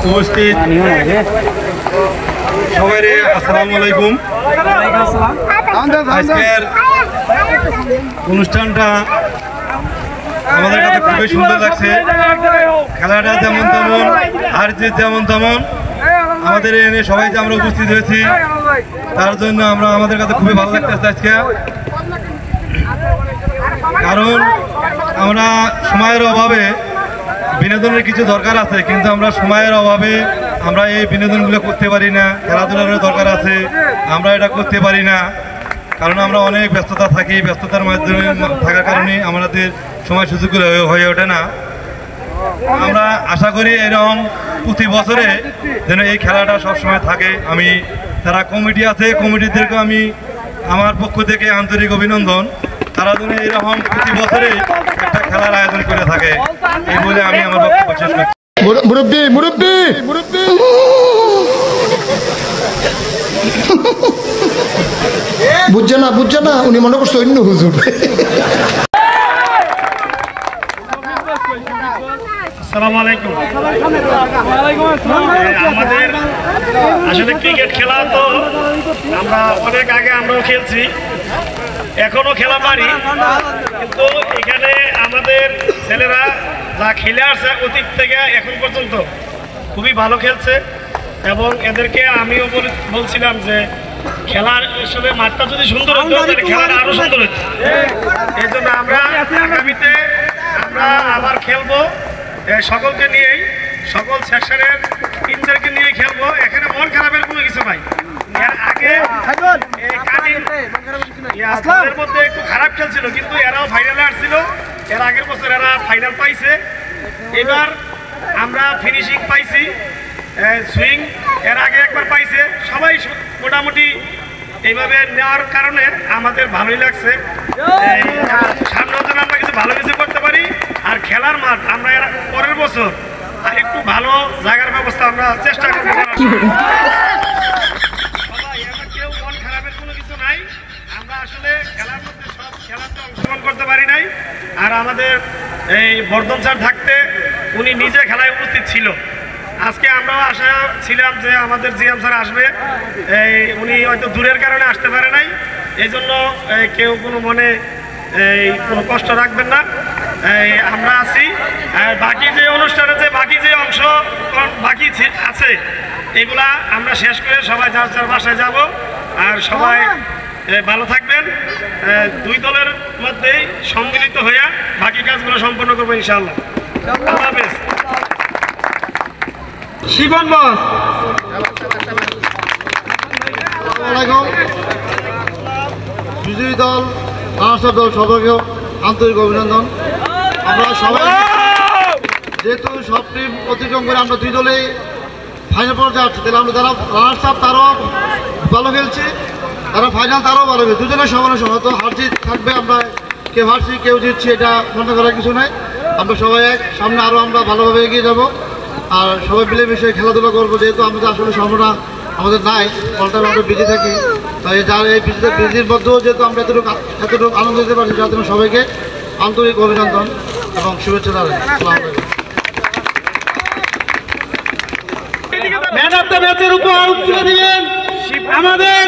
উপস্থিত সবাইরে আসসালামু আলাইকুম। আজকের অনুষ্ঠানটা আমাদের কাছে খুবই সুন্দর লাগছে। খেলাটা যেমন তেমন, আর জিত যেমন তেমন, আমাদের এনে সবাই যে আমরা উপস্থিত হয়েছি তার জন্য আমাদের কাছে খুবই ভালো লাগতেছে আজকে। কারণ আমরা সময়ের অভাবে বিনোদনের কিছু দরকার আছে, কিন্তু আমরা সময়ের অভাবে আমরা এই বিনোদনগুলো করতে পারি না। খেলাধুলারও দরকার আছে, আমরা এটা করতে পারি না, কারণ আমরা অনেক ব্যস্ততা থাকি। ব্যস্ততার মাধ্যমে থাকার কারণে আমাদের সময় সুযোগগুলো হয়ে ওঠে না। আমরা আশা করি এরকম প্রতি বছরে যেন এই খেলাটা সবসময় থাকে। আমি যারা কমিটি আছে, কমিটিদেরকে আমি আমার পক্ষ থেকে আন্তরিক অভিনন্দন। তারা যেন এরকম প্রতি বছরে একটা খেলার আয়োজন করে থাকে, এই বলে আমি আমার বক্তব্য শেষ করছি। মুরব্বি মুরব্বি মুরব্বি বুঝছে না, উনি মনে করছে অন্য হুজুর। আসসালামু আলাইকুম। আমাদের আসলে ক্রিকেট খেলা তো আমরা অনেক আগে আমরাও খেলছি, এখনো খেলা পারি, কিন্তু এখানে আমাদের ছেলেরা যা খেলে আসছে অতীত থেকে এখন পর্যন্ত খুবই ভালো খেলছে। এবং এদেরকে আমিও বলছিলাম যে খেলার আসলে মাঠটা যদি সুন্দর হতো তাহলে খেলাটা আরো সুন্দর হতো। এই জন্য আমরা আগামীতে আমরা আবার খেলবো সকলকে নিয়েই, সকল সেকশনের টিমদেরকে নিয়ে খেলবো। এখানে মন খারাপের কোনো কিছু নাই। এর আগে এর মধ্যে একটু খারাপ খেলছিল, কিন্তু এরাও ফাইনালে আসছিল। এর আগের বছর এরা ফাইনাল পাইছে, এবার আমরা ফিনিশিং পাইছি, সুইং এর আগে একবার পাইছে। সবাই মোটামুটি এইভাবে নেওয়ার কারণে আমাদের ভালোই লাগছে। সামনে যেন আমরা কিছু ভালো কিছু করতে পারি। আর খেলার মাঠ আমরা পরের বছর আর একটু ভালো জায়গার ব্যবস্থা আমরা চেষ্টা করবো। কেউ মন খারাপের কোনো কিছু নাই। আমরা আসলে খেলার মধ্যে সব খেলাতে অংশগ্রহণ করতে পারি নাই। আর আমাদের এই বর্ধন স্যার থাকতে উনি নিজে খেলায় উপস্থিত ছিল। আজকে আমরাও আশা ছিলাম যে আমাদের জিএম স্যার আসবে, উনি হয়তো দূরের কারণে আসতে পারে নাই। এই জন্য কেউ কোনো মনে কোনো কষ্ট রাখবেন না, আমরা আছি। আর বাকি যে অনুষ্ঠানে যে বাকি যে অংশ বাকি আছে এগুলা আমরা শেষ করে সবাই যার যার বাসায় যাব। আর সবাই ভালো থাকবেন। দুই দলের মধ্যেই সম্মিলিত হইয়া বাকি কাজগুলো সম্পন্ন করবো ইনশাআল্লাহ। আল্লাহ হাফেজ। শিবন বস, বিজয়ী দল, রানার্স দল সবাইকে আন্তরিক অভিনন্দন। আমরা সবাই যেহেতু সব টিম অতিক্রম করে আমরা দুই দলে ফাইনাল পর্যায়ে আসছি, তাহলে আমরা যারা রানার্স আপ তারাও ভালো খেলছি, তারা ফাইনাল তারাও ভালো খেলছে। দুজনের সমানে সমান, তো হার জিত থাকবে। আমরা কেউ হারছি কেউ জিতছি এটা মনে করার কিছু নাই। আমরা সবাই এক সামনে আরও আমরা ভালোভাবে এগিয়ে যাব। আর সবাই মিলেমিশে খেলাধুলা করবো, যেহেতু আমাদের আসলে সম্ভাবনা আমাদের নাই, ফলটা আমরা বিজি থাকি। তাই যার এই বিজির মধ্যেও যেহেতু আমরা এতটুকু আনন্দ দিতে পারছি, যার জন্য সবাইকে আন্তরিক অভিনন্দন এবং শুভেচ্ছা জানাই। ম্যান অফ দ্য ম্যাচের উপহার তুলে দিবেন আমাদের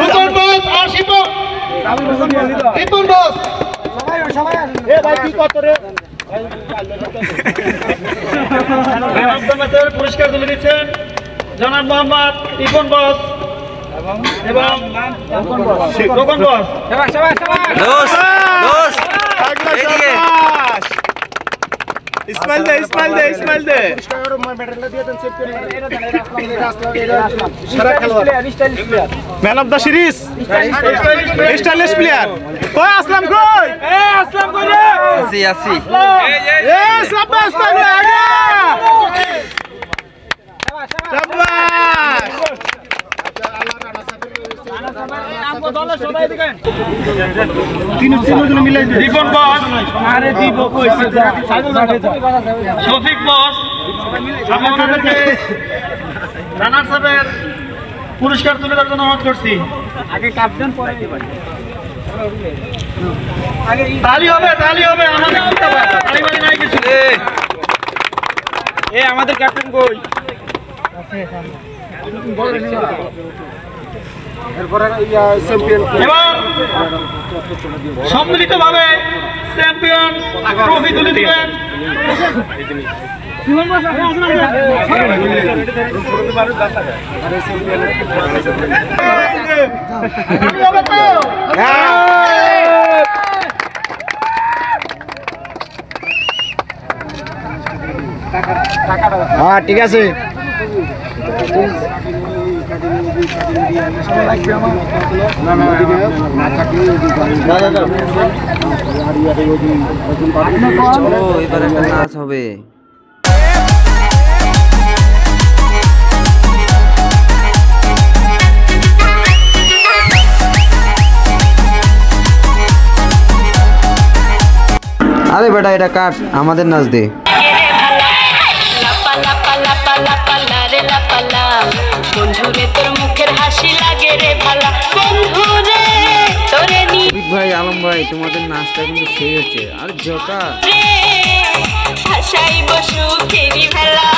নতুন বস আর Ripon boss. Man of the ম্যাচের পুরস্কার তুলে দিচ্ছেন জনাব মোহাম্মদ রিপন বস এবং Rokon boss. Ismail the man of the series stylish player. কই আসলাম, কই আসলাম, কই রে আসি সাবাস পাগলা আগা সাবাস। রিপন বস, শফিক বস, রানার্স আপের পুরস্কার তুলে দেওয়ার জন্য অনুরোধ করছি। আগে ক্যাপ্টেন পরে তালি হবে আমাদের তালি নাই কিছু। এ আমাদের ক্যাপ্টেন কই? এবার সম্মিলিতভাবে চ্যাম্পিয়ন ট্রফি তুলে দিবেন। হ্যাঁ ঠিক আছে। চলো এবার একটা নাচ হবে। আরে বেটা এটা কাট, আমাদের নাচ দে। ভাই আলম ভাই তোমাদের নাচটা কিন্তু সেই হচ্ছে। আর জকা ভাষাই বসু খেরি ভেলা